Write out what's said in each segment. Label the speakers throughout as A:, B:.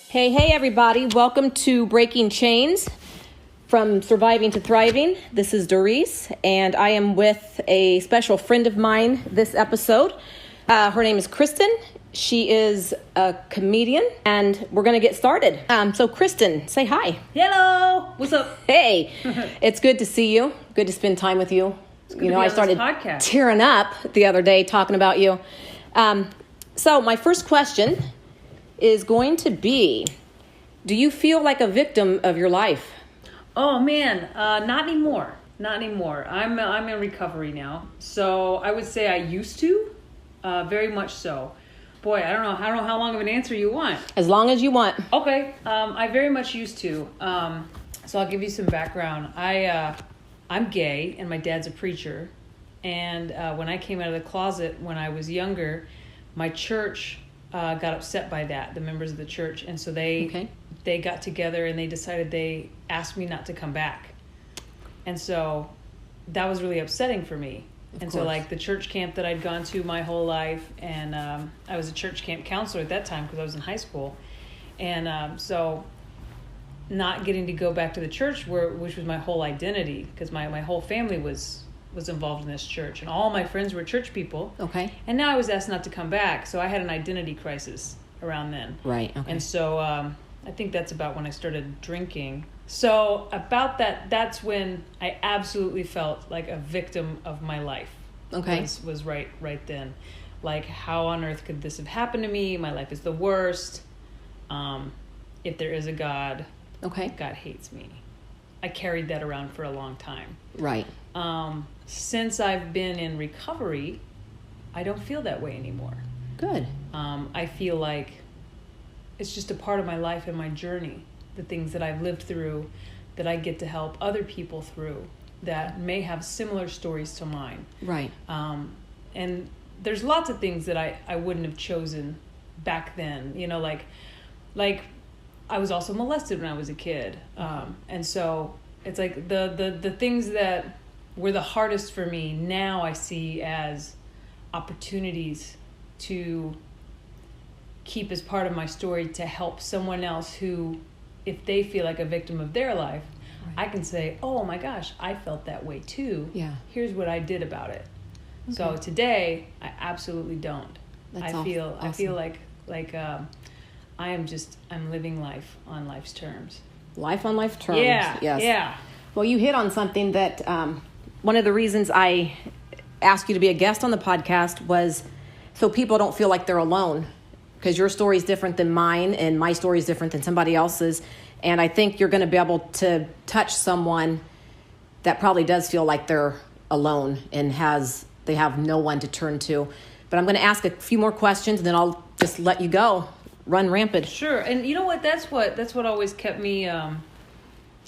A: Hey, everybody. Welcome to Breaking Chains, from Surviving to Thriving. This is Doris, and I am with a special friend of mine this episode. Her name is Kristin. She is a comedian, and we're going to get started. So, Kristin, say hi.
B: Hello. What's up?
A: Hey. It's good to see you. Good to spend time with you. I started tearing up the other day talking about you. So, my first question is going to be, do you feel like a victim of your life?
B: Oh man, not anymore. Not anymore. I'm in recovery now. So I would say I used to, very much so. Boy, I don't know how long of an answer you want.
A: As long as you want.
B: Okay. I very much used to. So I'll give you some background. I'm gay and my dad's a preacher. And when I came out of the closet when I was younger, my church got upset by that, the members of the church, and so they got together and they decided they asked me not to come back, and so that was really upsetting for me. So like the church camp that I'd gone to my whole life, and I was a church camp counselor at that time because I was in high school, and so not getting to go back to the church, which was my whole identity, because my whole family was involved in this church, and all my friends were church people.
A: Okay.
B: And now I was asked not to come back, so I had an identity crisis around then.
A: Right. Okay.
B: And so I think that's about when I started drinking. So about that's when I absolutely felt like a victim of my life.
A: Okay.
B: Was right then. Like, how on earth could this have happened to me? My life is the worst. If there is a God,
A: okay,
B: God hates me. I carried that around for a long time.
A: Right.
B: Since I've been in recovery, I don't feel that way anymore.
A: Good.
B: I feel like it's just a part of my life and my journey, the things that I've lived through, that I get to help other people through that may have similar stories to mine.
A: Right.
B: And there's lots of things that I wouldn't have chosen back then, like I was also molested when I was a kid. And so it's like the things that were the hardest for me now I see as opportunities to keep as part of my story to help someone else who, if they feel like a victim of their life, right, I can say, oh my gosh, I felt that way too.
A: Yeah.
B: Here's what I did about it. Okay. So today I absolutely don't. I feel like I'm living life on life's terms.
A: Life on life terms.
B: Yeah.
A: Yes.
B: Yeah.
A: Well, you hit on something that one of the reasons I asked you to be a guest on the podcast was so people don't feel like they're alone, because your story is different than mine and my story is different than somebody else's. And I think you're going to be able to touch someone that probably does feel like they're alone and they have no one to turn to. But I'm going to ask a few more questions and then I'll just let you go. Run rampant.
B: Sure. And you know what? That's what always kept me,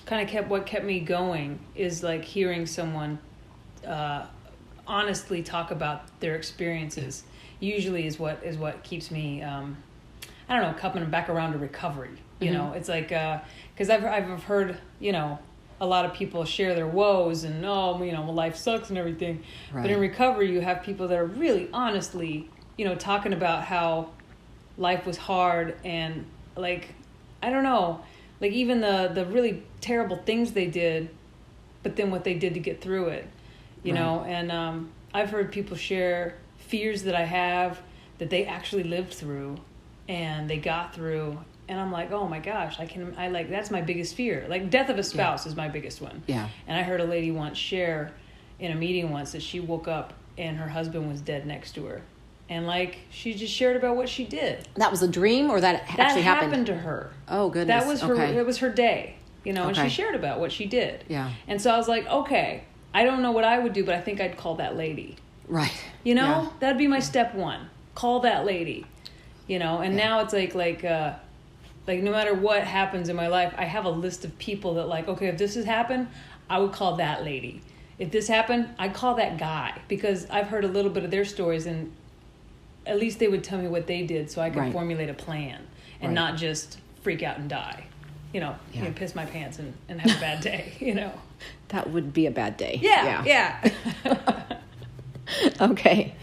B: what kept me going, is like hearing someone honestly talk about their experiences. Usually is what keeps me, coming back around to recovery. You know, it's like, because I've heard, a lot of people share their woes and, life sucks and everything. Right. But in recovery, you have people that are really honestly, talking about how life was hard and even the really terrible things they did, but then what they did to get through it, know. And I've heard people share fears that I have that they actually lived through and they got through, and I'm like, oh my gosh, that's my biggest fear. Like death of a spouse is my biggest one.
A: Yeah.
B: And I heard a lady once share in a meeting once that she woke up and her husband was dead next to her. And she just shared about what she did. That was
A: a dream, or that actually happened?
B: That happened to her.
A: Oh, goodness.
B: That was her. It was her day, and she shared about what she did.
A: Yeah.
B: And so I was like, okay, I don't know what I would do, but I think I'd call that lady.
A: Right.
B: That'd be my step one. Call that lady. And now it's like no matter what happens in my life, I have a list of people that okay, if this has happened, I would call that lady. If this happened, I'd call that guy, because I've heard a little bit of their stories, and at least they would tell me what they did so I could formulate a plan and not just freak out and die, piss my pants and have a bad day,
A: That would be a bad day.
B: Yeah.
A: Okay.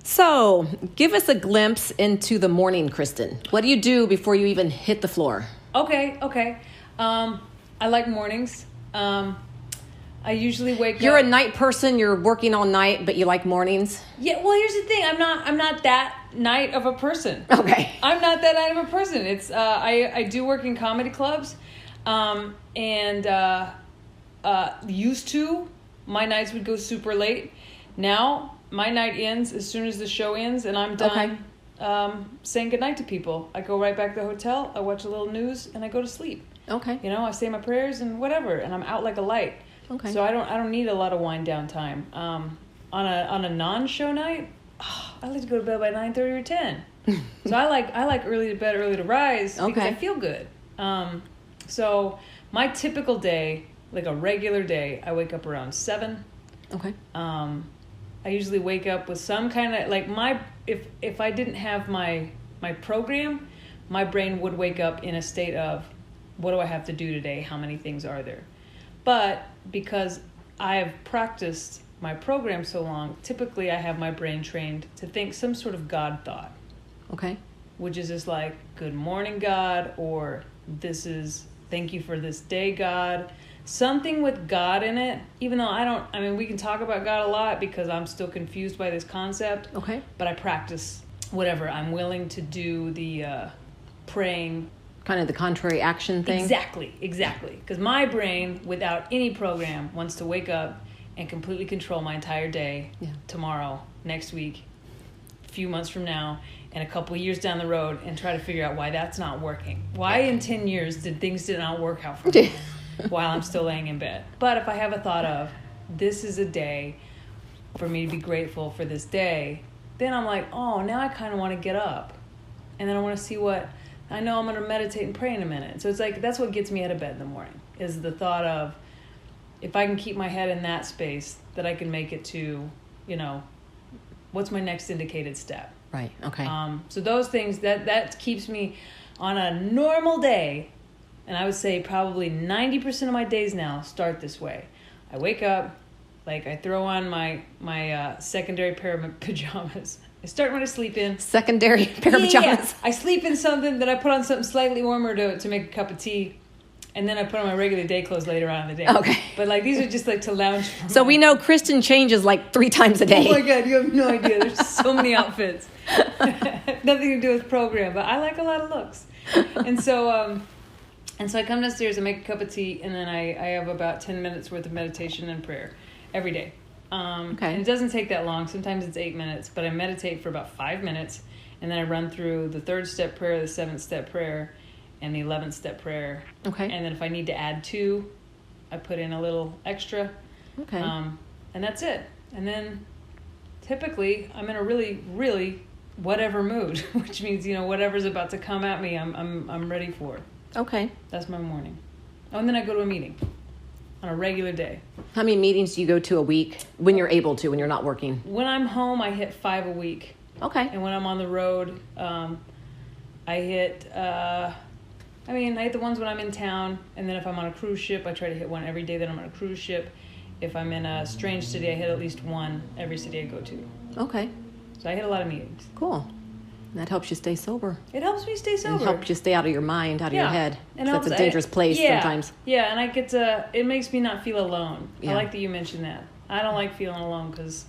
A: So, give us a glimpse into the morning, Kristin. What do you do before you even hit the floor?
B: Okay. I like mornings. I usually wake up.
A: You're a night person. You're working all night, but you like mornings.
B: Yeah. Well, here's the thing. I'm not that night of a person.
A: Okay.
B: I'm not that night of a person. It's I do work in comedy clubs, used to my nights would go super late. Now my night ends as soon as the show ends, and I'm done. Saying goodnight to people. I go right back to the hotel. I watch a little news, and I go to sleep.
A: Okay.
B: I say my prayers and whatever, and I'm out like a light.
A: Okay.
B: So I don't need a lot of wind down time. On a non-show night, I like to go to bed by 9:30 or 10. So I like early to bed, early to rise because I feel good. So my typical day, like a regular day, I wake up around 7.
A: Okay.
B: I usually wake up with some kind of like if I didn't have my program, my brain would wake up in a state of, what do I have to do today? How many things are there? But because I have practiced my program so long, typically I have my brain trained to think some sort of God thought.
A: Okay.
B: Which is just like, good morning, God, or this is thank you for this day, God. Something with God in it, even though we can talk about God a lot because I'm still confused by this concept.
A: Okay.
B: But I practice whatever. I'm willing to do the praying.
A: Kind of the contrary action thing?
B: Exactly. Because my brain, without any program, wants to wake up and completely control my entire day, tomorrow, next week, a few months from now, and a couple of years down the road, and try to figure out why that's not working. Why in 10 years did not work out for me while I'm still laying in bed? But if I have a thought of, this is a day for me to be grateful for this day, then I'm like, oh, now I kind of want to get up. And then I want to see what... I know I'm going to meditate and pray in a minute. So it's like, that's what gets me out of bed in the morning, is the thought of, if I can keep my head in that space, that I can make it to, what's my next indicated step.
A: Right, okay.
B: So those things, that keeps me on a normal day, and I would say probably 90% of my days now start this way. I wake up, like I throw on my secondary pair of pajamas. I start when I sleep in.
A: Secondary pair of pajamas.
B: Yeah. I sleep in something, then I put on something slightly warmer to make a cup of tea, and then I put on my regular day clothes later on in the day. Okay. But like these are just like to lounge.
A: So we know Kristin changes like 3 times a day.
B: Oh my God, you have no idea. There's so many outfits. Nothing to do with program, but I like a lot of looks. And so I come downstairs, I make a cup of tea, and then I have about 10 minutes worth of meditation and prayer every day. And it doesn't take that long. Sometimes it's 8 minutes, but I meditate for about 5 minutes, and then I run through the 3rd step prayer, the 7th step prayer, and the 11th step prayer. Okay. And then if I need to add 2, I put in a little extra. Okay. And that's it. And then typically I'm in a really, really whatever mood, which means, whatever's about to come at me, I'm ready for. Okay. That's my morning. Oh, and then I go to a meeting on a regular day.
A: How many meetings do you go to a week when you're able to, when you're not working?
B: When I'm home, I hit 5 a week. Okay. And when I'm on the road, I hit the ones when I'm in town, and then if I'm on a cruise ship, I try to hit one every day that I'm on a cruise ship. If I'm in a strange city, I hit at least one every city I go to. Okay. So I hit a lot of meetings.
A: Cool. And that helps you stay sober.
B: It helps me stay sober.
A: It helps you stay out of your mind, out of your head.
B: And
A: that's a dangerous place sometimes.
B: Yeah, and I get to, it makes me not feel alone. Yeah. I like that you mentioned that. I don't like feeling alone because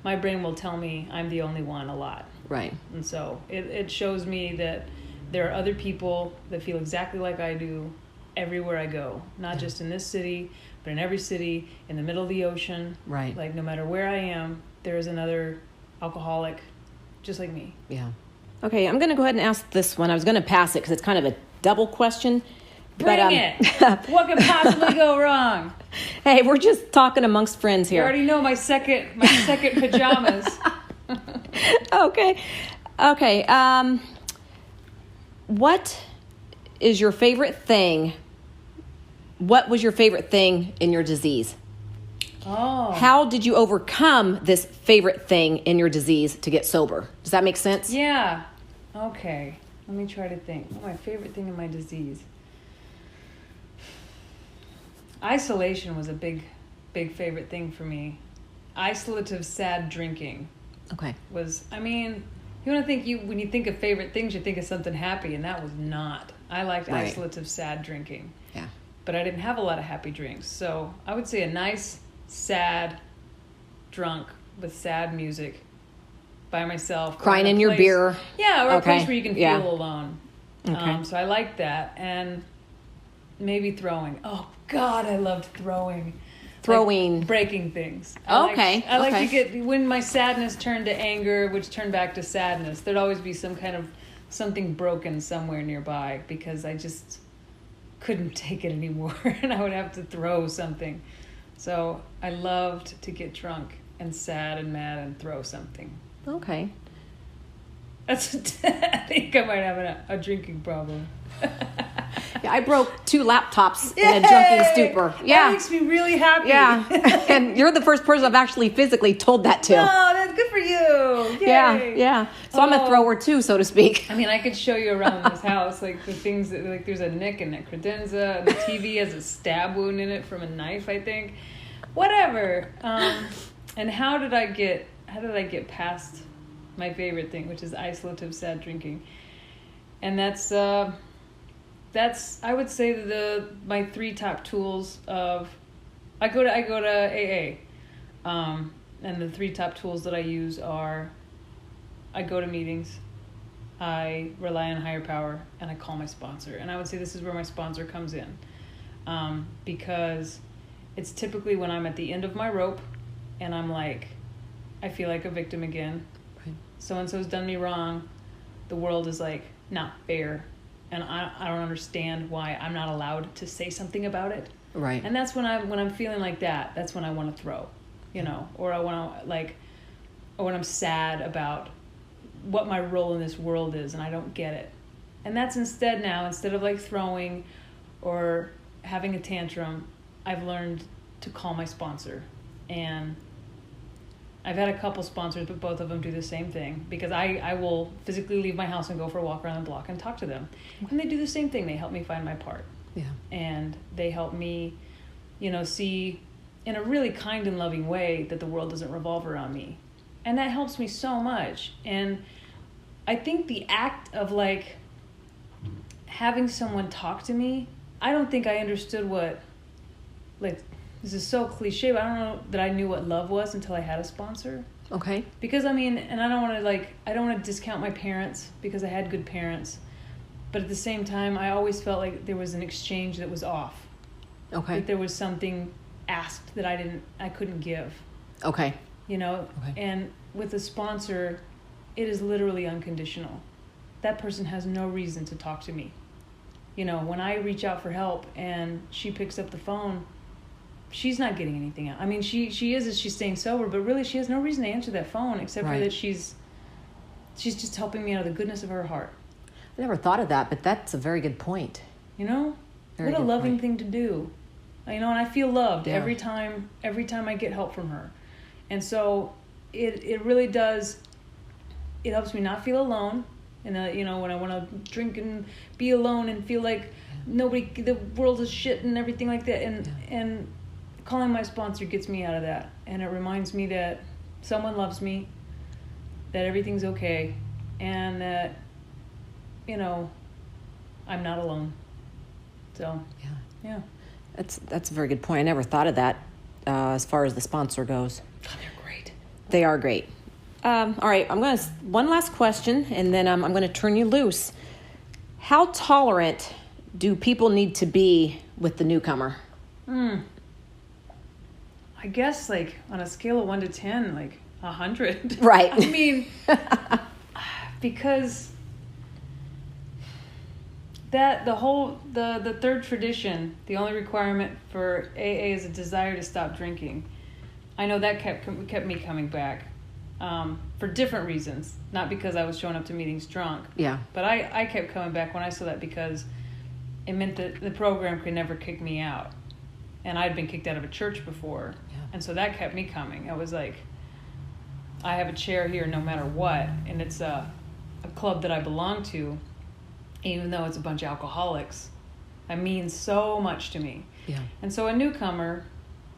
B: my brain will tell me I'm the only one a lot. Right. And so it shows me that there are other people that feel exactly like I do everywhere I go. Not just in this city, but in every city, in the middle of the ocean. Right. Like no matter where I am, there is another alcoholic just like me. Yeah.
A: Okay, I'm going to go ahead and ask this one. I was going to pass it because it's kind of a double question.
B: Bring it. What could possibly go wrong?
A: Hey, we're just talking amongst friends here.
B: You already know my second pajamas.
A: Okay. What is your favorite thing? What was your favorite thing in your disease? Oh. How did you overcome this favorite thing in your disease to get sober? Does that make sense?
B: Yeah. Okay. Let me try to think. What my favorite thing in my disease? Isolation was a big favorite thing for me. Isolative, sad drinking.
A: Okay.
B: You want to think when you think of favorite things, you think of something happy, and that was not. I liked isolates of sad drinking.
A: Yeah.
B: But I didn't have a lot of happy drinks. So I would say a nice, sad drunk with sad music by myself.
A: Crying in your beer.
B: Yeah, or a place where you can feel alone.
A: Okay.
B: So I liked that. And maybe throwing. Oh, God, I loved throwing.
A: Throwing.
B: Like breaking things.
A: I
B: like to get, when my sadness turned to anger, which turned back to sadness, there'd always be some kind of something broken somewhere nearby because I just couldn't take it anymore and I would have to throw something. So I loved to get drunk and sad and mad and throw something.
A: Okay.
B: I think I might have a drinking problem.
A: Yeah, I broke 2 laptops in a drunken stupor. Yeah.
B: That makes me really happy.
A: Yeah. And you're the first person I've actually physically told that to.
B: Oh, that's good for you. Yay.
A: Yeah. So I'm a thrower too, so to speak.
B: I mean, I could show you around this house, like the things that, like there's a nick in a credenza, and the TV has a stab wound in it from a knife, I think. Whatever. And how did I get past my favorite thing, which is isolative sad drinking? And that's I would say my 3 top tools of I go to AA, and the 3 top tools that I use are I go to meetings, I rely on higher power, and I call my sponsor. And I would say this is where my sponsor comes in, because it's typically when I'm at the end of my rope and I'm like, I feel like a victim again.
A: Right.
B: So-and-so's done me wrong. The world is like not fair. And I don't understand why I'm not allowed to say something about it.
A: Right.
B: And that's when I'm feeling like that. That's when I want to throw, or I want to or when I'm sad about what my role in this world is and I don't get it. And that's instead of like throwing or having a tantrum, I've learned to call my sponsor. And I've had a couple sponsors, but both of them do the same thing because I will physically leave my house and go for a walk around the block and talk to them. And they do the same thing. They help me find my part.
A: Yeah.
B: And they help me, see in a really kind and loving way that the world doesn't revolve around me. And that helps me so much. And I think the act of like having someone talk to me, I don't think I understood what, like, this is so cliche, but I don't know that I knew what love was until I had a sponsor.
A: Okay.
B: Because and I don't want to discount my parents because I had good parents, but at the same time, I always felt like there was an exchange that was off.
A: Okay.
B: That there was something asked that I couldn't give.
A: Okay.
B: Okay. And with a sponsor, it is literally unconditional. That person has no reason to talk to me. When I reach out for help and she picks up the phone, she's not getting anything out. I mean, she's staying sober, but really she has no reason to answer that phone except for that she's just helping me out of the goodness of her heart.
A: I never thought of that, but that's a very good point.
B: What a loving thing to do. And I feel loved every time I get help from her. And so it really does, it helps me not feel alone. And when I want to drink and be alone and feel like the world is shit and everything like that. And calling my sponsor gets me out of that. And it reminds me that someone loves me, that everything's okay, and that, I'm not alone. So, yeah.
A: That's a very good point. I never thought of that as far as the sponsor goes.
B: Oh, they're great.
A: They are great. All right, one last question, and then I'm going to turn you loose. How tolerant do people need to be with the newcomer?
B: I guess like on a scale of 1 to 10, like 100.
A: Right.
B: I mean, because that the third tradition, the only requirement for AA is a desire to stop drinking. I know that kept me coming back for different reasons, not because I was showing up to meetings drunk.
A: Yeah.
B: But I kept coming back when I saw that because it meant that the program could never kick me out. And I'd been kicked out of a church before. Yeah. And so that kept me coming. I was like, I have a chair here no matter what. And it's a club that I belong to, even though it's a bunch of alcoholics. That means so much to me.
A: Yeah.
B: And so a newcomer,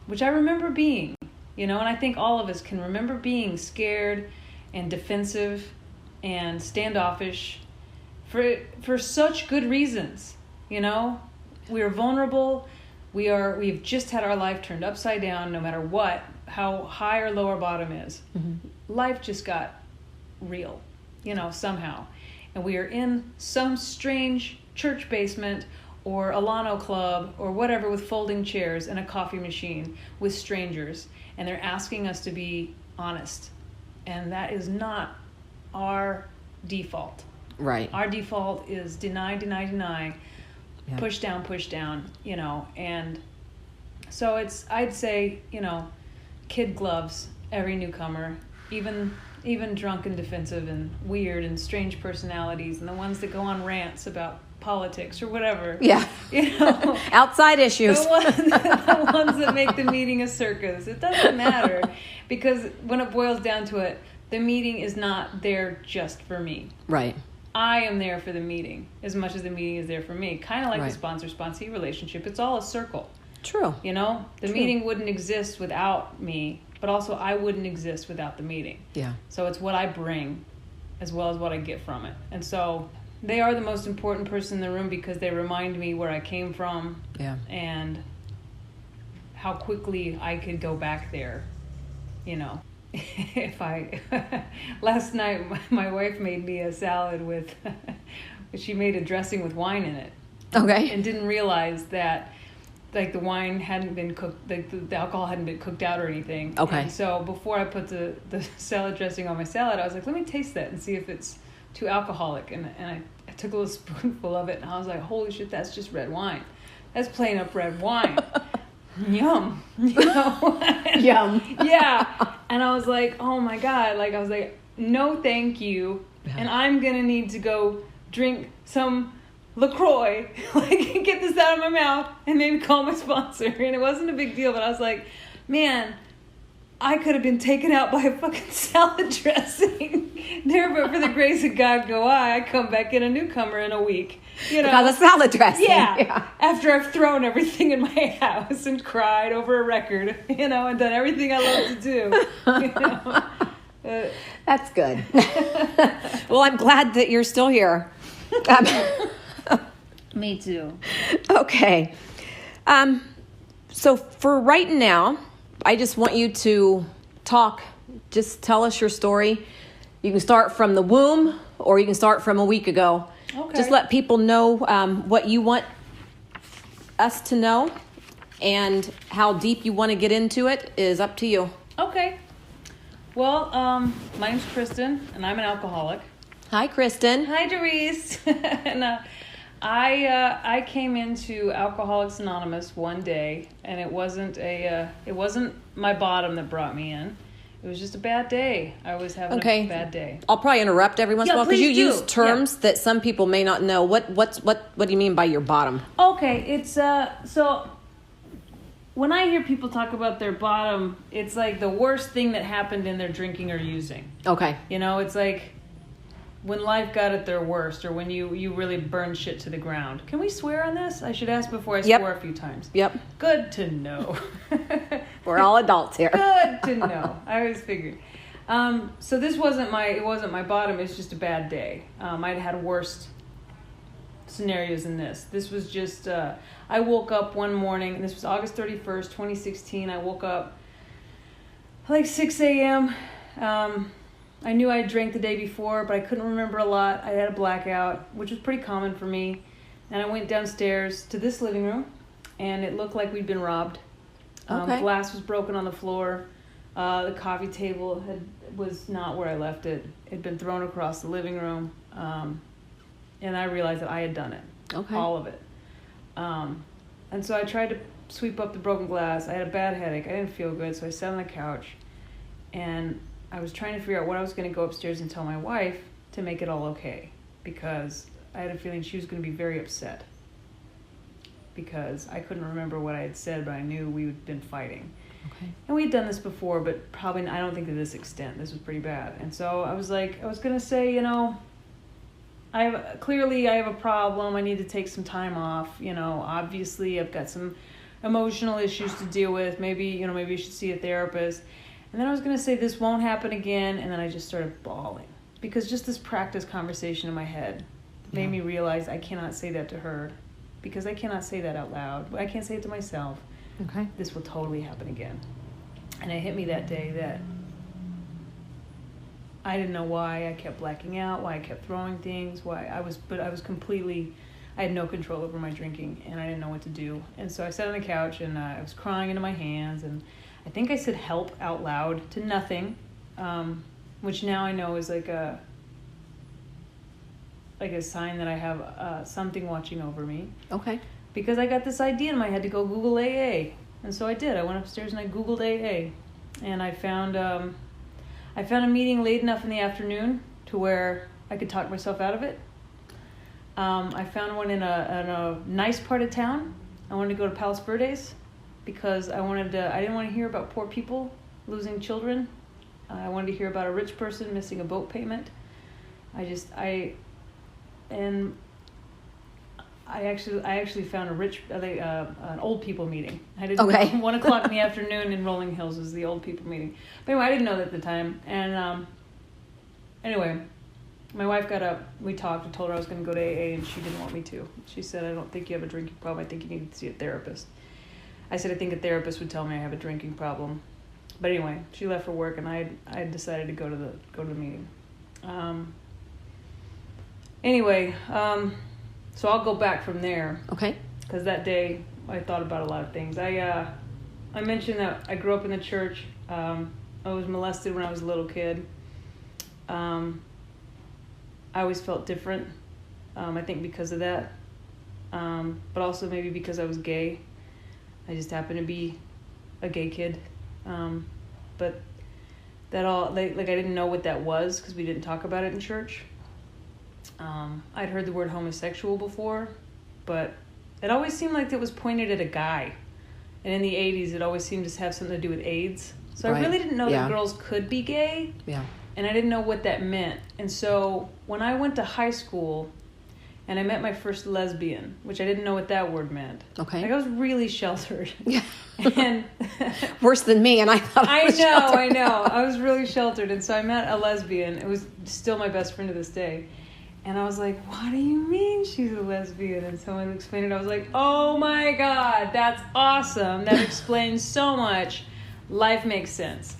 B: which I remember being, and I think all of us can remember being scared and defensive and standoffish for such good reasons. You know, we are vulnerable. We've just had our life turned upside down, no matter what, how high or low our bottom is. Mm-hmm. Life just got real, you know, somehow. And we are in some strange church basement or a Lano club or whatever with folding chairs and a coffee machine with strangers. And they're asking us to be honest. And that is not our default.
A: Right.
B: Our default is deny, yeah. push down, you know. And so I'd say, you know, kid gloves every newcomer, even drunk and defensive and weird and strange personalities, and the ones that go on rants about politics or whatever.
A: Yeah.
B: You know,
A: outside issues.
B: The ones that make the meeting a circus. It doesn't matter, because when it boils down to it, the meeting is not there just for me.
A: Right.
B: I am there for the meeting as much as the meeting is there for me. Kind of like
A: right.
B: the sponsor-sponsee relationship. It's all a circle.
A: True.
B: You know, the
A: True.
B: meeting wouldn't exist without me, but also I wouldn't exist without the meeting.
A: Yeah.
B: So it's what I bring as well as what I get from it. And so they are the most important person in the room because they remind me where I came from.
A: Yeah.
B: And how quickly I could go back there, you know. Last night my wife made me a salad with she made a dressing with wine in it.
A: Okay.
B: And didn't realize that like the wine hadn't been cooked, the alcohol hadn't been cooked out or anything.
A: Okay.
B: And so before I put the salad dressing on my salad, I was like, let me taste that and see if it's too alcoholic. And I took a little spoonful of it and I was like, holy shit, that's just red wine. That's plain up red wine. Yum. You know?
A: Yum.
B: Yeah. And I was like, oh my God. Like, I was like, no, thank you. Yeah. And I'm going to need to go drink some LaCroix, like, get this out of my mouth and maybe call my sponsor. And it wasn't a big deal, but I was like, man, I could have been taken out by a fucking salad dressing. There, but for the grace of God go I come back in a newcomer in a week. You know,
A: because of salad dressing.
B: Yeah. After I've thrown everything in my house and cried over a record, you know, and done everything I love to do. You know?
A: That's good. Well, I'm glad that you're still here.
B: Me too.
A: Okay. So for right now, I just want you to talk. Just tell us your story. You can start from the womb or you can start from a week ago.
B: Okay.
A: Just let people know what you want us to know, and how deep you want to get into it is up to you.
B: Okay. Well, my name's Kristin, and I'm an alcoholic.
A: Hi, Kristin.
B: Hi, Doris. And I came into Alcoholics Anonymous one day, and it wasn't my bottom that brought me in. It was just a bad day. I was having a bad day.
A: I'll probably interrupt every once in a while because you use terms
B: Yeah.
A: that some people may not know. What do you mean by your bottom?
B: Okay, it's so when I hear people talk about their bottom, it's like the worst thing that happened in their drinking or using.
A: Okay.
B: You know, it's like when life got at their worst, or when you really burn shit to the ground. Can we swear on this? I should ask before I swore a few times.
A: Yep.
B: Good to know.
A: We're all adults here.
B: Good to know. I always figured. So this wasn't my bottom. It's just a bad day. I'd had worse scenarios than this. This was just, I woke up one morning, and this was August 31st, 2016. I woke up like 6 a.m. I knew I had drank the day before, but I couldn't remember a lot. I had a blackout, which was pretty common for me. And I went downstairs to this living room, and it looked like we'd been robbed. Glass was broken on the floor. The coffee table was not where I left it. It had been thrown across the living room. And I realized that I had done it.
A: Okay.
B: All of it. And so I tried to sweep up the broken glass. I had a bad headache. I didn't feel good, so I sat on the couch. And I was trying to figure out what I was going to go upstairs and tell my wife to make it all okay. Because I had a feeling she was going to be very upset. Because I couldn't remember what I had said, but I knew we had been fighting.
A: Okay.
B: And we'd done this before, but probably, I don't think to this extent. This was pretty bad. And so I was going to say, you know, I have a problem. I need to take some time off. You know, obviously I've got some emotional issues to deal with. Maybe you should see a therapist. And then I was going to say, this won't happen again. And then I just started bawling. Because just this practice conversation in my head made me realize I cannot say that to her. Because I cannot say that out loud. I can't say it to myself.
A: Okay. This
B: will totally happen again. And it hit me that day that I didn't know why I kept blacking out, why I kept throwing things, I had no control over my drinking, and I didn't know what to do. And so I sat on the couch, and I was crying into my hands, and I think I said help out loud to nothing, which now I know is like a sign that I have something watching over me.
A: Okay.
B: Because I got this idea in my head to go Google AA. And so I did. I went upstairs and I Googled AA. And I found a meeting late enough in the afternoon to where I could talk myself out of it. I found one in a nice part of town. I wanted to go to Palos Verdes because I didn't want to hear about poor people losing children. I wanted to hear about a rich person missing a boat payment. I actually found an old people meeting. I didn't know 1:00 in the afternoon in Rolling Hills was the old people meeting. But anyway, I didn't know that at the time. And anyway, my wife got up. We talked. I told her I was going to go to AA, and she didn't want me to. She said, "I don't think you have a drinking problem. I think you need to see a therapist." I said, "I think a therapist would tell me I have a drinking problem." But anyway, she left for work, and I decided to go to the meeting. So I'll go back from there.
A: Okay.
B: Because that day I thought about a lot of things. I mentioned that I grew up in the church. I was molested when I was a little kid. I always felt different. I think because of that. But also maybe because I was gay. I just happened to be a gay kid. But that all, I didn't know what that was because we didn't talk about it in church. I'd heard the word homosexual before, but it always seemed like it was pointed at a guy. And in the 80s, it always seemed to have something to do with AIDS. So I really didn't know that girls could be gay. Yeah. And I didn't know what that meant. And so when I went to high school and I met my first lesbian, which I didn't know what that word meant. Okay. I was really sheltered. Yeah. And
A: worse than me, and I thought I
B: know. I was really sheltered. And so I met a lesbian. It was still my best friend to this day. And I was like, what do you mean she's a lesbian? And someone explained it. I was like, oh my God, that's awesome. That explains so much. Life makes sense.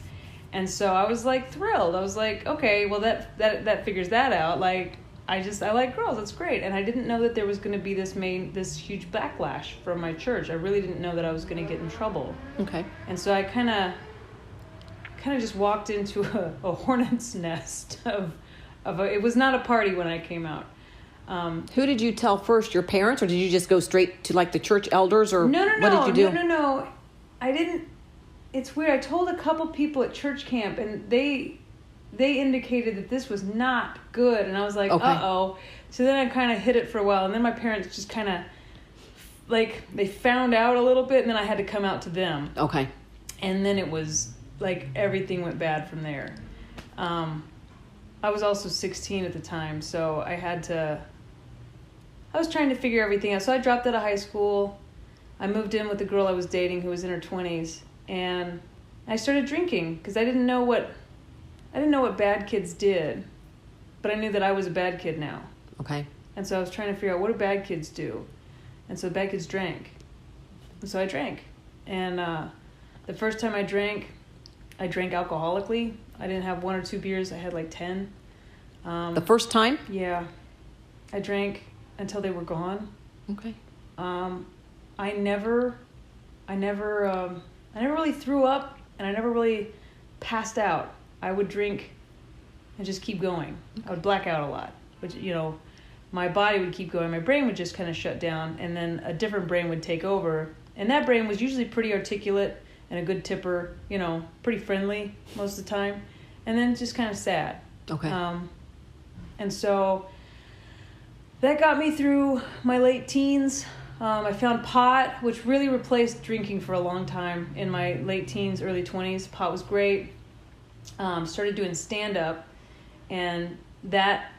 B: And so I was like thrilled. I was like, okay, well that figures that out. Like, I like girls. That's great. And I didn't know that there was going to be this huge backlash from my church. I really didn't know that I was going to get in trouble. Okay. And so I kind of just walked into a hornet's nest it was not a party when I came out.
A: Who did you tell first? Your parents, or did you just go straight to like the church elders, or
B: no,
A: what did you do?
B: No. I didn't. It's weird. I told a couple people at church camp, and they indicated that this was not good, and I was like, uh-oh. So then I kind of hid it for a while, and then my parents just kind of they found out a little bit, and then I had to come out to them. Okay. And then it was like everything went bad from there. I was also 16 at the time, so I was trying to figure everything out. So I dropped out of high school. I moved in with the girl I was dating who was in her 20s, and I started drinking because I didn't know what bad kids did, but I knew that I was a bad kid now. Okay. And so I was trying to figure out, what do bad kids do? And so bad kids drank. And so I drank. And the first time I drank alcoholically. I didn't have 1 or 2 beers. I had like 10.
A: The first time?
B: Yeah. I drank until they were gone. Okay. I never really threw up, and I never really passed out. I would drink and just keep going. Okay. I would black out a lot, which, my body would keep going. My brain would just kind of shut down, and then a different brain would take over. And that brain was usually pretty articulate and a good tipper, pretty friendly most of the time. And then just kind of sad. Okay. And so that got me through my late teens. I found pot, which really replaced drinking for a long time in my late teens, early 20s. Pot was great. Started doing stand-up, and that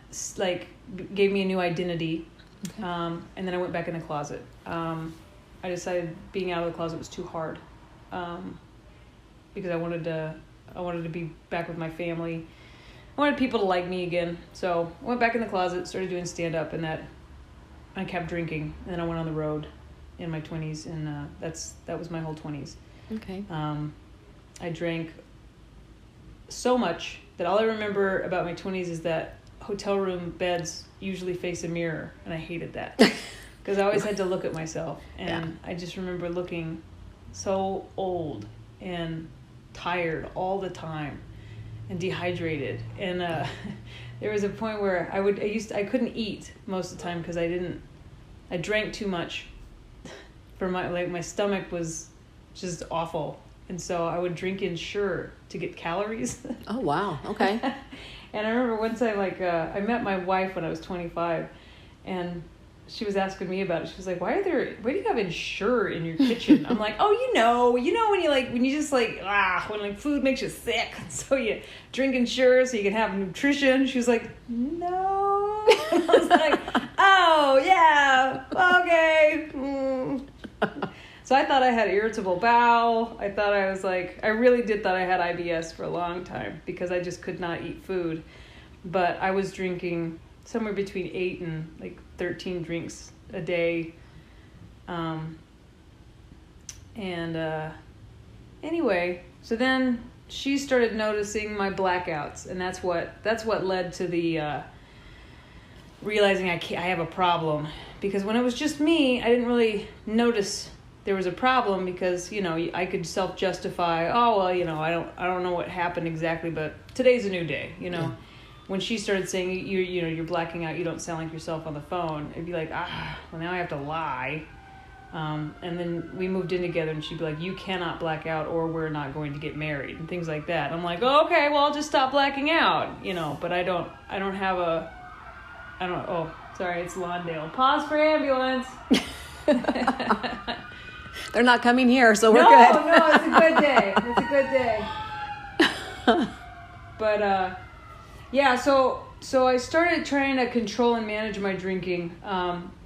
B: gave me a new identity. Okay. And then I went back in the closet. I decided being out of the closet was too hard, because I wanted to I wanted to be back with my family. I wanted people to like me again. So I went back in the closet, started doing stand-up, and that I kept drinking. And then I went on the road in my 20s, and that was my whole 20s.
A: Okay.
B: I drank so much that all I remember about my 20s is that hotel room beds usually face a mirror, and I hated that because I always had to look at myself, and I just remember looking so old and tired all the time and dehydrated. And there was a point where I couldn't eat most of the time because I drank too much for my stomach was just awful. And so I would drink Ensure to get calories.
A: Oh, wow. Okay.
B: And I remember one time, I met my wife when I was 25, and she was asking me about it. She was like, why do you have Ensure in your kitchen? I'm like, oh, you know when you just when food makes you sick, so you drink Ensure so you can have nutrition. She was like, no. And I was like, oh, yeah, okay. So I thought I had irritable bowel. I really did thought I had IBS for a long time because I just could not eat food. But I was drinking somewhere between 8 and 13 drinks a day. Anyway, so then she started noticing my blackouts, and that's what led to the realizing I have a problem. Because when it was just me, I didn't really notice there was a problem because, I could self-justify, I don't know what happened exactly, but today's a new day, Yeah. When she started saying, you're blacking out, you don't sound like yourself on the phone, it'd be like, well, now I have to lie. And then we moved in together, and she'd be like, you cannot black out or we're not going to get married, and things like that. I'm like, oh, okay, well, I'll just stop blacking out, but I don't oh, sorry, it's Lawndale. Pause for ambulance.
A: They're not coming here, so we're good.
B: No, it's a good day. It's a good day. But, yeah, so I started trying to control and manage my drinking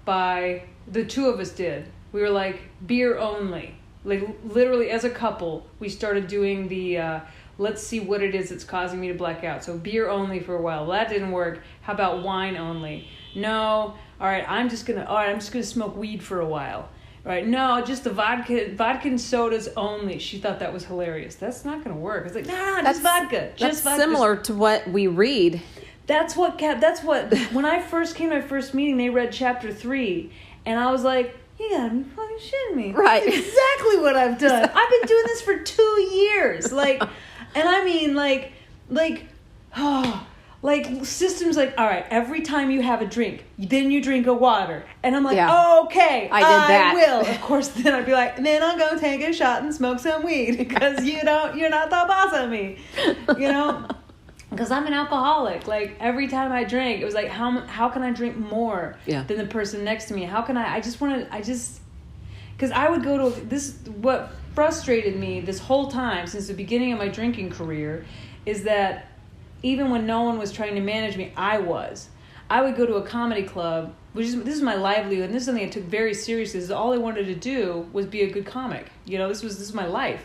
B: by, the two of us did. We were like, beer only. Literally, as a couple, we started doing the, let's see what it is that's causing me to black out. So beer only for a while. Well, that didn't work. How about wine only? No. All right, I'm just gonna smoke weed for a while. Right? No, just the vodka and sodas only. She thought that was hilarious. That's not going to work. It's like, no, just vodka.
A: That's similar to what we read.
B: That's what, when I first came to my first meeting, they read chapter 3, and I was like, you gotta be fucking shitting me.
A: Right.
B: That's exactly what I've done. I've been doing this for 2 years. And I mean, systems all right, every time you have a drink, then you drink a water. And I'm like, okay,
A: I did that.
B: will. Of course, then I'd be like, then I'll go take a shot and smoke some weed because you're not the boss of me, Because I'm an alcoholic. Every time I drank, it was like, how can I drink more than the person next to me? How can because I would go to this, what frustrated me this whole time since the beginning of my drinking career is that even when no one was trying to manage me, I would go to a comedy club, this is my livelihood, and this is something I took very seriously. This is all I wanted to do was be a good comic. This is my life.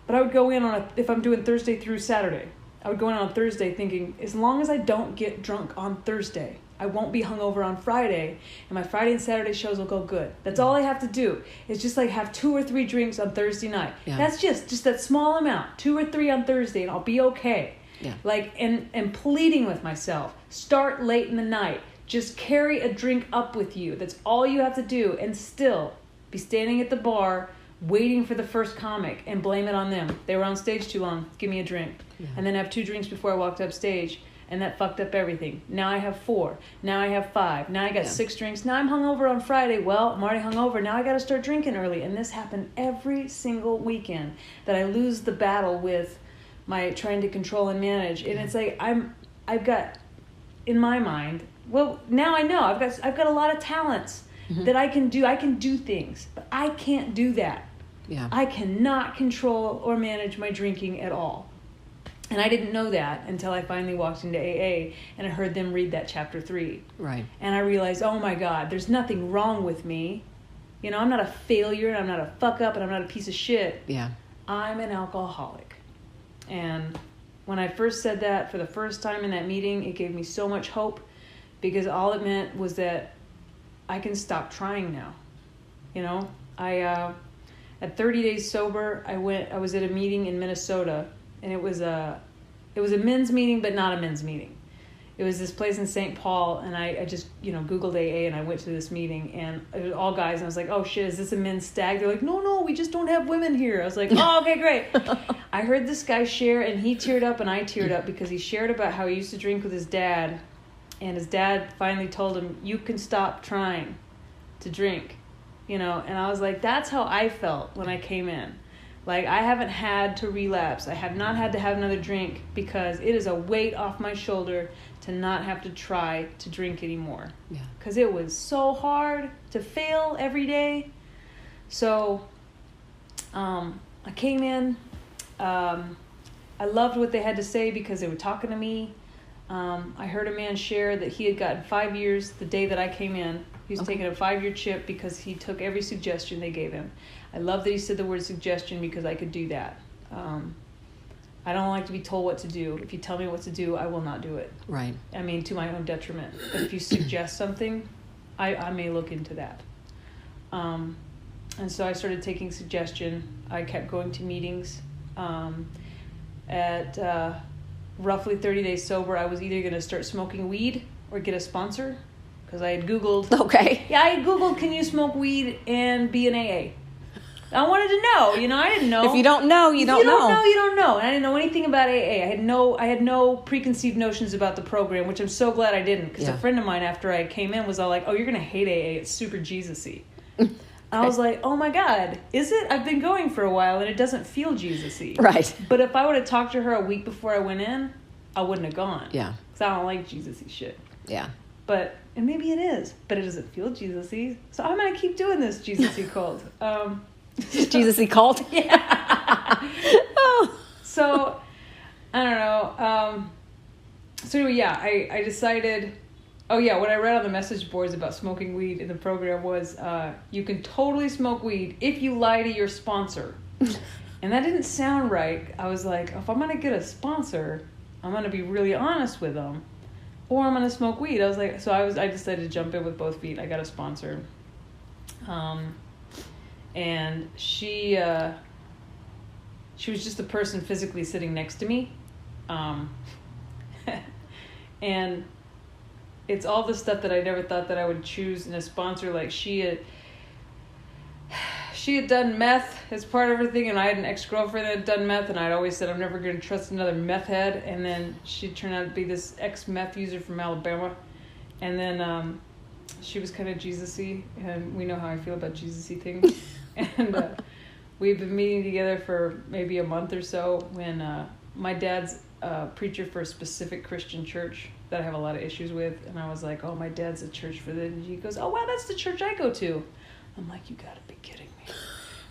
B: But I would go in if I'm doing Thursday through Saturday, I would go in on Thursday thinking, as long as I don't get drunk on Thursday, I won't be hungover on Friday, and my Friday and Saturday shows will go good. That's all I have to do. It's just have 2 or 3 drinks on Thursday night. Yeah. That's just that small amount, 2 or 3 on Thursday, and I'll be okay. Yeah. And pleading with myself, start late in the night. Just carry a drink up with you. That's all you have to do, and still be standing at the bar waiting for the first comic and blame it on them. They were on stage too long. Give me a drink. Yeah. And then have 2 drinks before I walked up stage, and that fucked up everything. Now I have 4. Now I have 5. Now I got 6 drinks. Now I'm hungover on Friday. Well, I'm already hungover. Now I got to start drinking early. And this happened every single weekend that I lose the battle with my trying to control and manage. And it's like I've got in my mind, well, now I know I've got a lot of talents that I can do things, but I can't do that. Yeah. I cannot control or manage my drinking at all. And I didn't know that until I finally walked into AA and I heard them read that chapter 3. Right. And I realized, oh my God, there's nothing wrong with me. I'm not a failure, and I'm not a fuck up, and I'm not a piece of shit. Yeah. I'm an alcoholic. And when I first said that for the first time in that meeting, it gave me so much hope, because all it meant was that I can stop trying now. You know, at 30 days sober, I was at a meeting in Minnesota, and it was a men's meeting, but not a men's meeting. It was this place in St. Paul, and I just, Googled AA, and I went to this meeting, and it was all guys, and I was like, oh shit, is this a men's stag? They're like, no, we just don't have women here. I was like, oh, okay, great. I heard this guy share, and he teared up, and I teared up, because he shared about how he used to drink with his dad, and his dad finally told him, you can stop trying to drink, and I was like, that's how I felt when I came in. Like, I haven't had to relapse. I have not had to have another drink, because it is a weight off my shoulder to not have to try to drink anymore.
A: Yeah.
B: Because it was so hard to fail every day. So I came in. I loved what they had to say, because they were talking to me. I heard a man share that he had gotten 5 years the day that I came in. He was taking a 5-year chip because he took every suggestion they gave him. I love that he said the word suggestion, because I could do that. I don't like to be told what to do. If you tell me what to do, I will not do it.
A: Right.
B: I mean, to my own detriment. But if you suggest something, I may look into that. And so I started taking suggestion. I kept going to meetings. At roughly 30 days sober, I was either going to start smoking weed or get a sponsor, because I had Googled.
A: Okay.
B: Yeah, I had Googled, can you smoke weed and be an AA? I wanted to know, I didn't know.
A: If you don't know, you don't know.
B: You don't know. And I didn't know anything about AA. I had no preconceived notions about the program, which I'm so glad I didn't, because a friend of mine, after I came in, was all like, oh, you're going to hate AA. It's super Jesus-y. I was like, oh my God, is it? I've been going for a while, and it doesn't feel Jesus-y.
A: Right.
B: But if I would have talked to her a week before I went in, I wouldn't have gone.
A: Yeah.
B: Because I don't like Jesus-y shit.
A: Yeah.
B: And maybe it is, but it doesn't feel Jesus-y. So I'm going to keep doing this Jesus-y cult.
A: Jesus-y cult?
B: Yeah.
A: Oh.
B: So, I don't know. So anyway, yeah, I decided, what I read on the message boards about smoking weed in the program was, you can totally smoke weed if you lie to your sponsor. And that didn't sound right. I was like, if I'm going to get a sponsor, I'm going to be really honest with them, or I'm going to smoke weed. I was like, I decided to jump in with both feet. I got a sponsor. And she was just a person physically sitting next to me. And it's all the stuff that I never thought that I would choose in a sponsor. Like, she had done meth as part of her thing, and I had an ex-girlfriend that had done meth, and I'd always said I'm never going to trust another meth head. And then she turned out to be this ex-meth user from Alabama. And then she was kind of Jesus-y, and we know how I feel about Jesus-y things. And we've been meeting together for maybe a month or so, when my dad's a preacher for a specific Christian church that I have a lot of issues with. And I was like, oh, my dad's a church for this. And he goes, oh, wow, that's the church I go to. I'm like, you gotta be kidding me.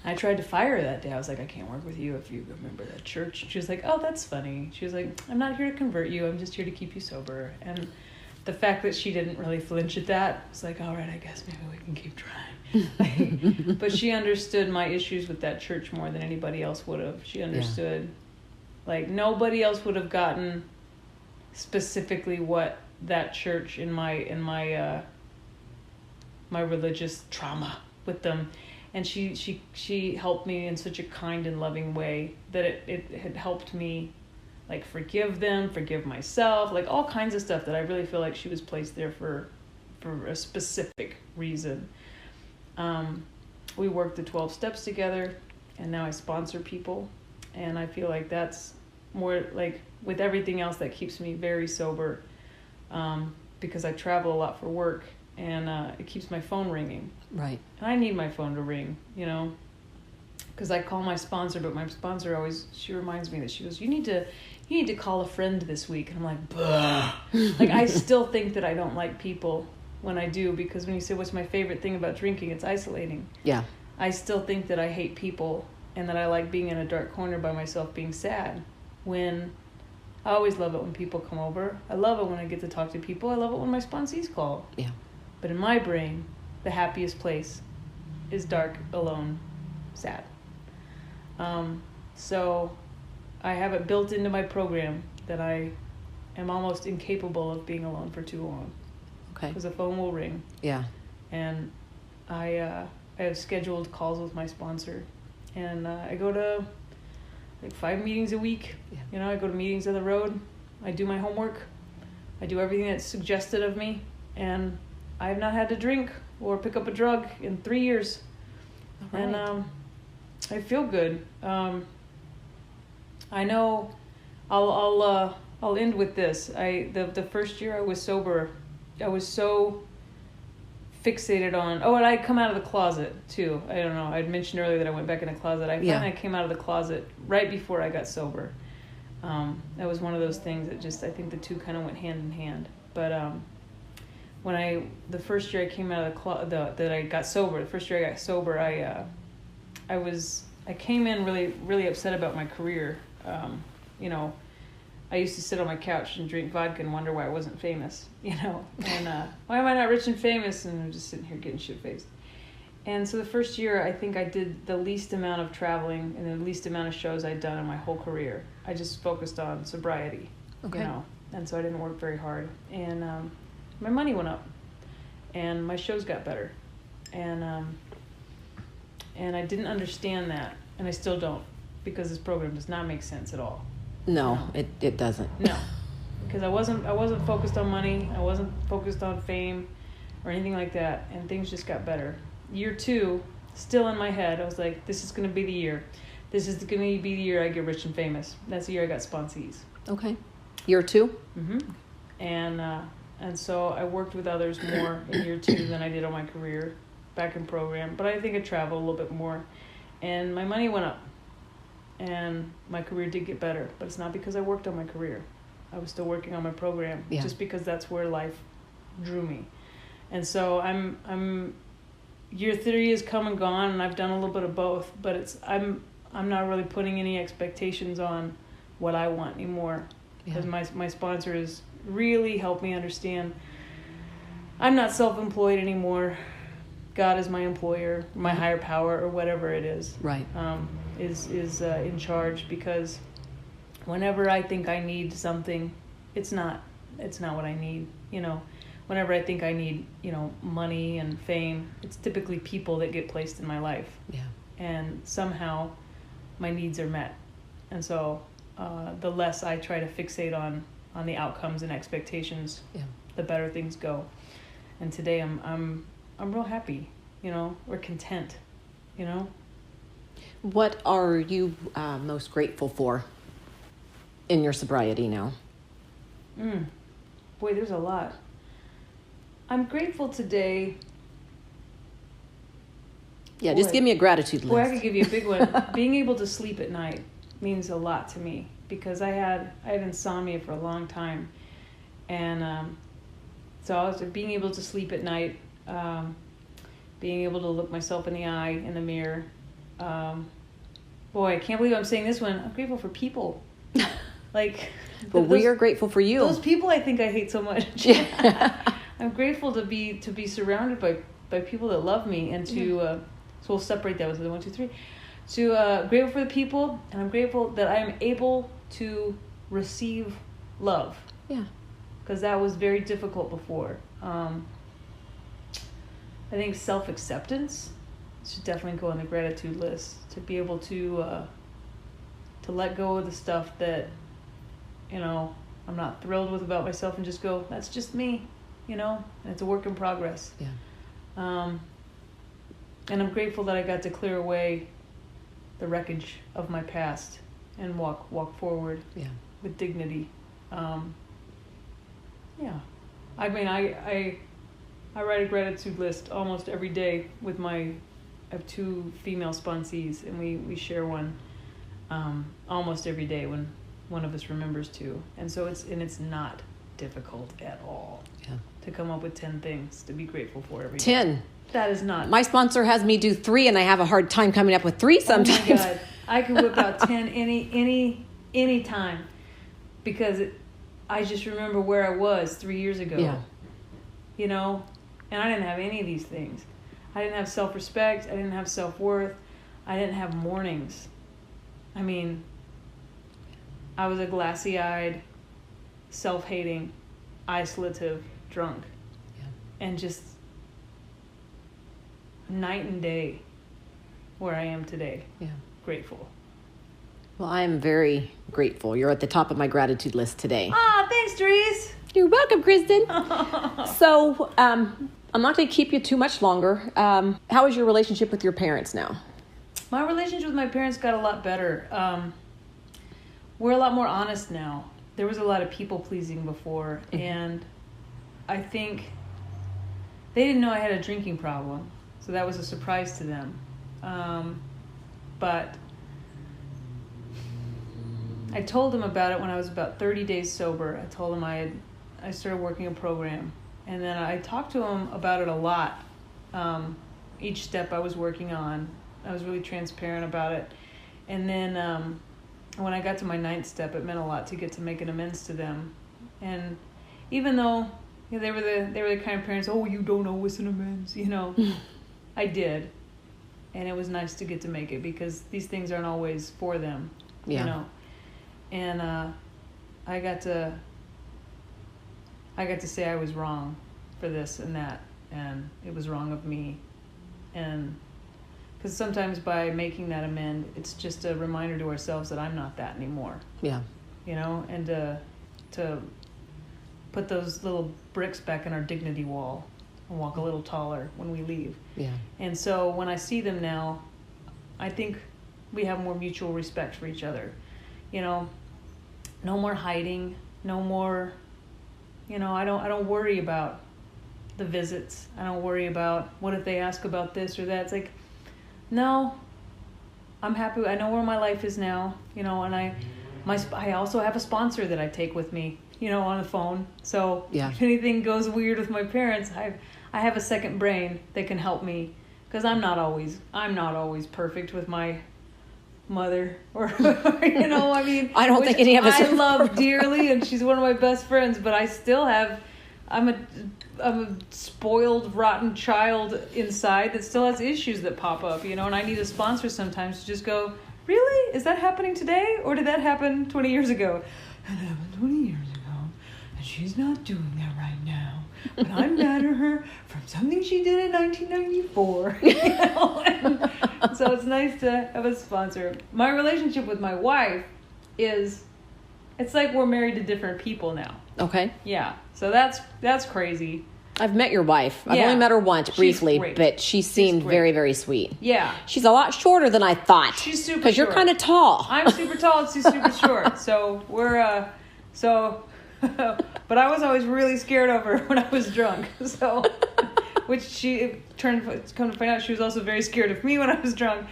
B: And I tried to fire her that day. I was like, I can't work with you if you remember that church. She was like, oh, that's funny. She was like, I'm not here to convert you. I'm just here to keep you sober. And the fact that she didn't really flinch at that, was like, all right, I guess maybe we can keep trying. But she understood my issues with that church more than anybody else would have. She understood, like, nobody else would have gotten specifically what that church in my religious trauma with them. And she helped me in such a kind and loving way that it had helped me, like, forgive them, forgive myself, like all kinds of stuff that I really feel like she was placed there for a specific reason. We worked the 12 steps together, and now I sponsor people. And I feel like that's more, like, with everything else, that keeps me very sober, because I travel a lot for work, and it keeps my phone ringing.
A: Right.
B: And I need my phone to ring, because I call my sponsor, but my sponsor she reminds me that she goes, you need to call a friend this week. And I'm like, bah. Like, I still think that I don't like people when I do, because when you say what's my favorite thing about drinking, it's isolating.
A: Yeah.
B: I still think that I hate people, and that I like being in a dark corner by myself being sad, when I always love it when people come over. I love it when I get to talk to people. I love it when my sponsees call.
A: Yeah.
B: But in my brain, the happiest place is dark, alone, sad. So I have it built into my program that I am almost incapable of being alone for too long.
A: Okay.
B: Because the phone will ring.
A: Yeah.
B: And I have scheduled calls with my sponsor. And I go to like 5 meetings a week.
A: Yeah.
B: I go to meetings on the road. I do my homework. I do everything that's suggested of me. And I have not had to drink or pick up a drug in 3 years.
A: All right.
B: And I feel good. I know I'll end with this. The first year I was sober, I was so fixated on, and I'd come out of the closet too. I don't know. I'd mentioned earlier that I went back in the closet. I came out of the closet right before I got sober. That was one of those things that just, I think the two kind of went hand in hand. But the first year I came out of the closet, that I got sober, the first year I got sober, I came in really, really upset about my career. I used to sit on my couch and drink vodka and wonder why I wasn't famous, and why am I not rich and famous? And I'm just sitting here getting shit-faced. And so the first year, I think I did the least amount of traveling and the least amount of shows I'd done in my whole career. I just focused on sobriety,
A: Okay.
B: and so I didn't work very hard. And my money went up, and my shows got better, and I didn't understand that, and I still don't, because this program does not make sense at all.
A: No, it doesn't.
B: No, because I wasn't focused on money. I wasn't focused on fame or anything like that, and things just got better. Year 2, still in my head, I was like, this is going to be the year. This is going to be the year I get rich and famous. That's the year I got sponsees.
A: Okay. Year 2?
B: Mm-hmm. And so I worked with others more in year 2 than I did on my career back in program. But I think I traveled a little bit more, and my money went up. And my career did get better, but it's not because I worked on my career. I was still working on my program, just because that's where life drew me. And so I'm year 3 is come and gone, and I've done a little bit of both, but I'm not really putting any expectations on what I want anymore, because my sponsor has really helped me understand I'm not self-employed anymore. God is my employer, my higher power, or whatever it is.
A: Right.
B: Is in charge, because whenever I think I need something, it's not what I need. Whenever I think I need, money and fame, it's typically people that get placed in my life.
A: Yeah.
B: And somehow my needs are met. And so the less I try to fixate on the outcomes and expectations, the better things go. And today I'm real happy, or content,
A: What are you most grateful for in your sobriety now?
B: Boy, there's a lot. I'm grateful today.
A: Yeah, just give me a gratitude list.
B: Boy, I could give you a big one. Being able to sleep at night means a lot to me, because I had insomnia for a long time. And so I was being able to sleep at night, being able to look myself in the eye in the mirror. Boy, I can't believe I'm saying this one. I'm grateful for people.
A: But we are grateful for you.
B: Those people I think I hate so much.
A: Yeah.
B: I'm grateful to be surrounded by people that love me, and to so we'll separate that with the 1, 2, 3. Grateful for the people, and I'm grateful that I am able to receive love.
A: Yeah.
B: Because that was very difficult before. I think self-acceptance should definitely go on the gratitude list, to be able to let go of the stuff that, I'm not thrilled with about myself, and just go, that's just me, and it's a work in progress.
A: Yeah.
B: And I'm grateful that I got to clear away the wreckage of my past and walk forward with dignity. I mean, I write a gratitude list almost every day with I have 2 female sponsees, and we share one almost every day when one of us remembers to. And so it's not difficult at all to come up with 10 things to be grateful for every day.
A: 10.
B: That is not.
A: My sponsor has me do 3, and I have a hard time coming up with 3 sometimes.
B: Oh my God. I can whip out 10 any time, because I just remember where I was 3 years ago.
A: Yeah.
B: And I didn't have any of these things. I didn't have self-respect. I didn't have self-worth. I didn't have mornings. I mean, I was a glassy-eyed, self-hating, isolative drunk. Yeah. And just night and day where I am today. Yeah. Grateful.
A: Well, I am very grateful. You're at the top of my gratitude list today.
B: Ah, thanks, Therese.
A: You're welcome, Kristin. So, I'm not going to keep you too much longer. How is your relationship with your parents now?
B: My relationship with my parents got a lot better. We're a lot more honest now. There was a lot of people-pleasing before, and I think they didn't know I had a drinking problem, so that was a surprise to them. But I told them about it when I was about 30 days sober. I told them I started working a program, and then I talked to them about it a lot. Each step I was working on, I was really transparent about it. And then when I got to my 9th step, it meant a lot to get to make an amends to them. And even though they were the kind of parents, oh, you don't owe us an amends, I did. And it was nice to get to make it, because these things aren't always for them, And I got to say I was wrong for this and that, and it was wrong of me. And because sometimes by making that amend, it's just a reminder to ourselves that I'm not that anymore. Yeah. And to put those little bricks back in our dignity wall and walk a little taller when we leave. Yeah. And so when I see them now, I think we have more mutual respect for each other. No more hiding, no more, I don't worry about the visits. I don't worry about what if they ask about this or that. It's like, no, I'm happy. I know where my life is now, and I also have a sponsor that I take with me, on the phone. So if anything goes weird with my parents, I have a second brain that can help me, because I'm not always perfect with my mother or I don't think any of us I love dearly, and she's one of my best friends, but I still have I'm a spoiled, rotten child inside that still has issues that pop up, and I need a sponsor sometimes to just go, really? Is that happening today? Or did that happen 20 years ago? It happened 20 years ago, and she's not doing that right now. But I'm mad at her from something she did in 1994. And so it's nice to have a sponsor. My relationship with my wife it's like we're married to different people now. Okay. Yeah. So that's crazy. I've met your wife. I've only met her once briefly, but she seemed very, very sweet. Yeah. She's a lot shorter than I thought. She's super short. Because you're kind of tall. I'm super tall and she's super short. So we're, but I was always really scared of her when I was drunk. So, which she come to find out, she was also very scared of me when I was drunk.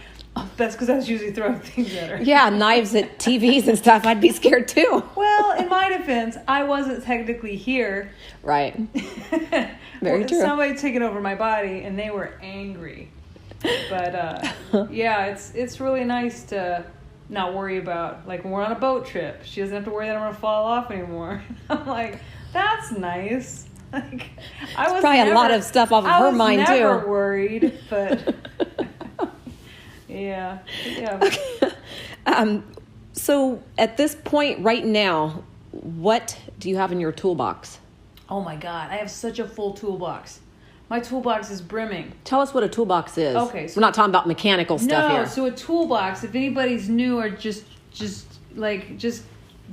B: That's because I was usually throwing things at her. Yeah, knives at TVs and stuff. I'd be scared too. Well, in my defense, I wasn't technically here. Right. Very true. Somebody taking over my body, and they were angry. But it's really nice to not worry about, like when we're on a boat trip, she doesn't have to worry that I'm gonna fall off anymore. I'm like, that's nice. Like, I was probably a lot of stuff off of her mind too. I was never worried, but. Yeah. Okay. So at this point right now, what do you have in your toolbox? Oh my God, I have such a full toolbox. My toolbox is brimming. Tell us what a toolbox is. Okay. So we're not talking about mechanical stuff here. No, so a toolbox, if anybody's new or just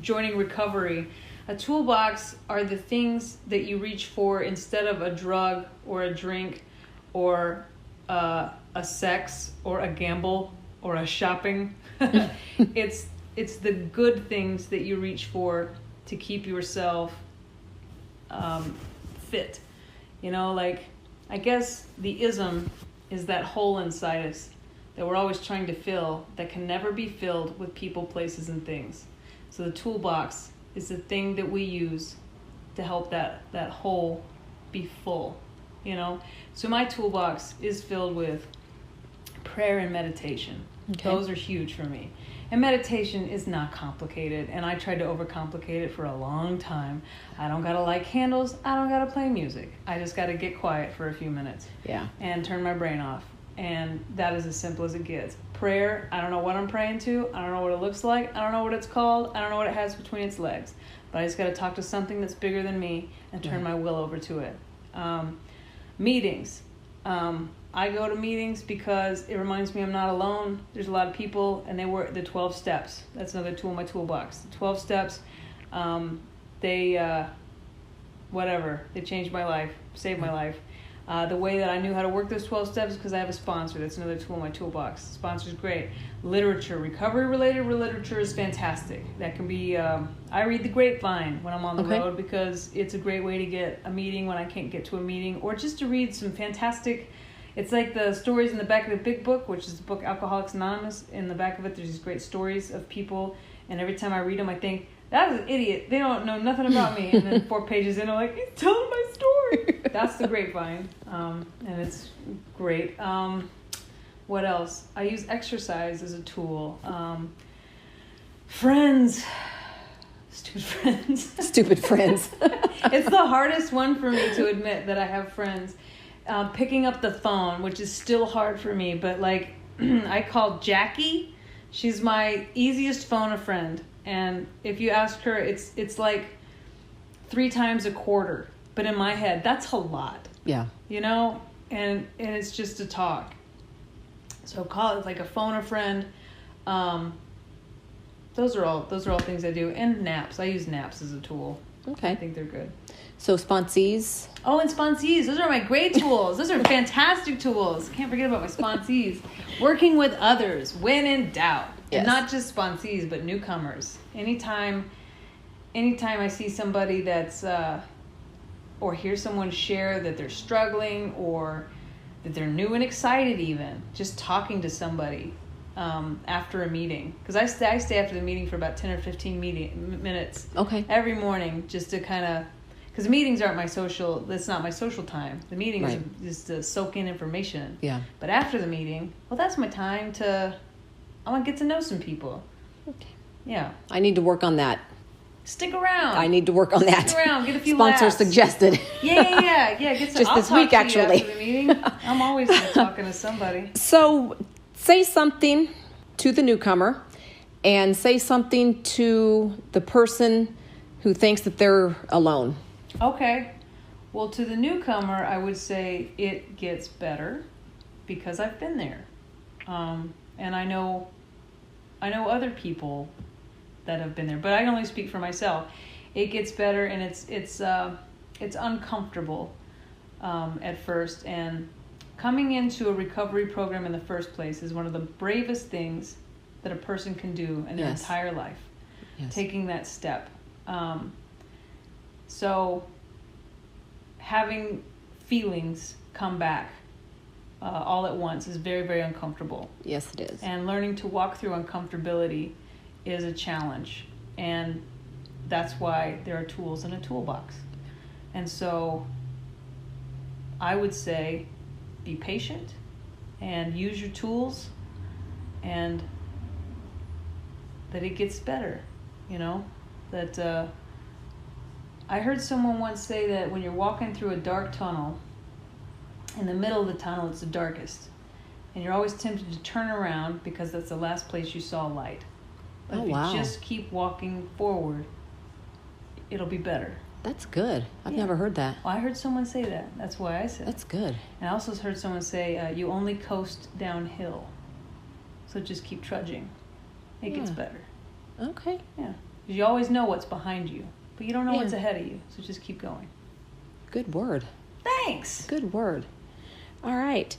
B: joining recovery, a toolbox are the things that you reach for instead of a drug or a drink or a sex or a gamble or a shopping. It's the good things that you reach for to keep yourself fit. Like, I guess the ism is that hole inside us that we're always trying to fill that can never be filled with people, places, and things. So the toolbox is the thing that we use to help that hole be full. So my toolbox is filled with prayer and meditation. Okay. Those are huge for me. And meditation is not complicated, and I tried to overcomplicate it for a long time. I don't gotta light candles. I don't gotta play music. I just gotta get quiet for a few minutes. Yeah. And turn my brain off. And that is as simple as it gets. prayer. I don't know what I'm praying to. I don't know what it looks like. I don't know what it's called. I don't know what it has between its legs. But I just got to talk to something that's bigger than me and turn my will over to it. Meetings. I go to meetings because it reminds me I'm not alone. There's a lot of people, and they work the 12 steps. That's another tool in my toolbox. The 12 steps, they changed my life, saved my life. The way that I knew how to work those 12 steps is because I have a sponsor. That's another tool in my toolbox. The sponsor's great. Literature, recovery-related literature is fantastic. That can be, I read The Grapevine when I'm on the road because it's a great way to get a meeting when I can't get to a meeting, or just to read some fantastic, it's like the stories in the back of the big book, which is the book Alcoholics Anonymous. In the back of it, there's these great stories of people, and every time I read them, I think, that was an idiot. They don't know nothing about me. And then 4 pages in, I'm like, he's telling my story. That's The Grapevine. And it's great. What else? I use exercise as a tool. Friends. Stupid friends.
A: Stupid friends.
B: It's the hardest one for me to admit that I have friends. Picking up the phone, which is still hard for me. But like, I called Jackie. She's my easiest phone a friend. And if you ask her, it's like 3 times a quarter. But in my head, that's a lot.
A: Yeah.
B: You know? And it's just to talk. So call it like a phone a friend. Those are all things I do. And naps. I use naps as a tool.
A: Okay.
B: I think they're good.
A: So sponsees.
B: Oh, and sponsees. Those are my great tools. Those are fantastic tools. Can't forget about my sponsees. Working with others when in doubt.
A: Yes.
B: And not just sponsees, but newcomers. Anytime I see somebody that's, or hear someone share that they're struggling, or that they're new and excited even, just talking to somebody after a meeting. Because I stay after the meeting for about 10 or 15 minutes.
A: Okay.
B: Every morning, just to kind of, because meetings aren't that's not my social time. The meeting is just to soak in information.
A: Yeah.
B: But after the meeting, well, that's my time I want to get to know some people.
A: Okay.
B: Yeah.
A: I need to work on that.
B: Stick around.
A: I need to work on that.
B: Stick around. Get a few
A: Sponsor
B: laughs.
A: suggested.
B: Yeah. Get
A: Just
B: I'll
A: this
B: talk
A: week,
B: to you
A: actually.
B: after the meeting. I'm always talking to somebody.
A: So say something to the newcomer and say something to the person who thinks that they're alone.
B: Okay. Well, to the newcomer, I would say it gets better because I've been there. And I know other people that have been there, but I can only speak for myself. It gets better, and it's uncomfortable at first. And coming into a recovery program in the first place is one of the bravest things that a person can do in their entire life. Yes. Taking that step. So having feelings come back all at once is very, very uncomfortable.
A: Yes, it is.
B: And learning to walk through uncomfortability is a challenge. And that's why there are tools in a toolbox. And so I would say be patient and use your tools, and that it gets better, that I heard someone once say that when you're walking through a dark tunnel, in the middle of the tunnel it's the darkest, and you're always tempted to turn around because that's the last place you saw light. But if you just keep walking forward, it'll be better.
A: That's good. I've never heard that.
B: Well, I heard someone say that. That's why I said
A: that's good.
B: And I also heard someone say, you only coast downhill. So just keep trudging. It gets better.
A: Okay.
B: Yeah. Because you always know what's behind you, but you don't know what's ahead of you. So just keep going.
A: Good word.
B: Thanks.
A: Good word. All right.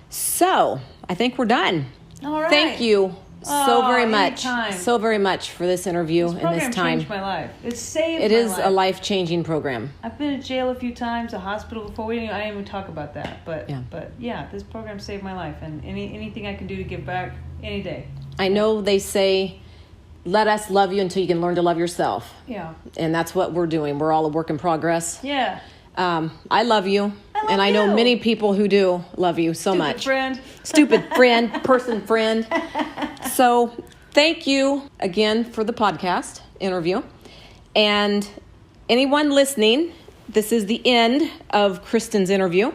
A: So I think we're done.
B: All right.
A: Thank you so very much.
B: Anytime.
A: So very much for this interview and this time.
B: This program changed my life. It saved my life.
A: It is a life-changing program.
B: I've been in jail a few times, a hospital before. I didn't even talk about that. But yeah, this program saved my life. And anything I can do to give back, any day.
A: I know they say, let us love you until you can learn to love yourself.
B: Yeah.
A: And that's what we're doing. We're all a work in progress.
B: Yeah.
A: I love you. And I know many people who do love you so much. Stupid friend, person friend. So thank you again for the podcast interview. And anyone listening, this is the end of Kristin's interview.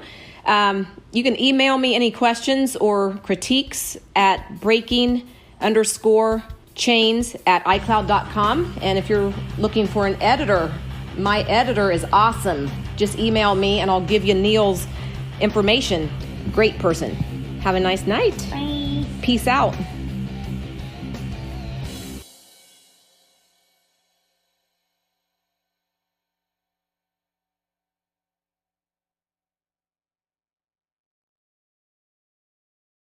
A: You can email me any questions or critiques at breaking_chains@icloud.com. And if you're looking for an editor, my editor is awesome. Just email me and I'll give you Neil's information. Great person. Have a nice night.
C: Bye.
A: Peace out.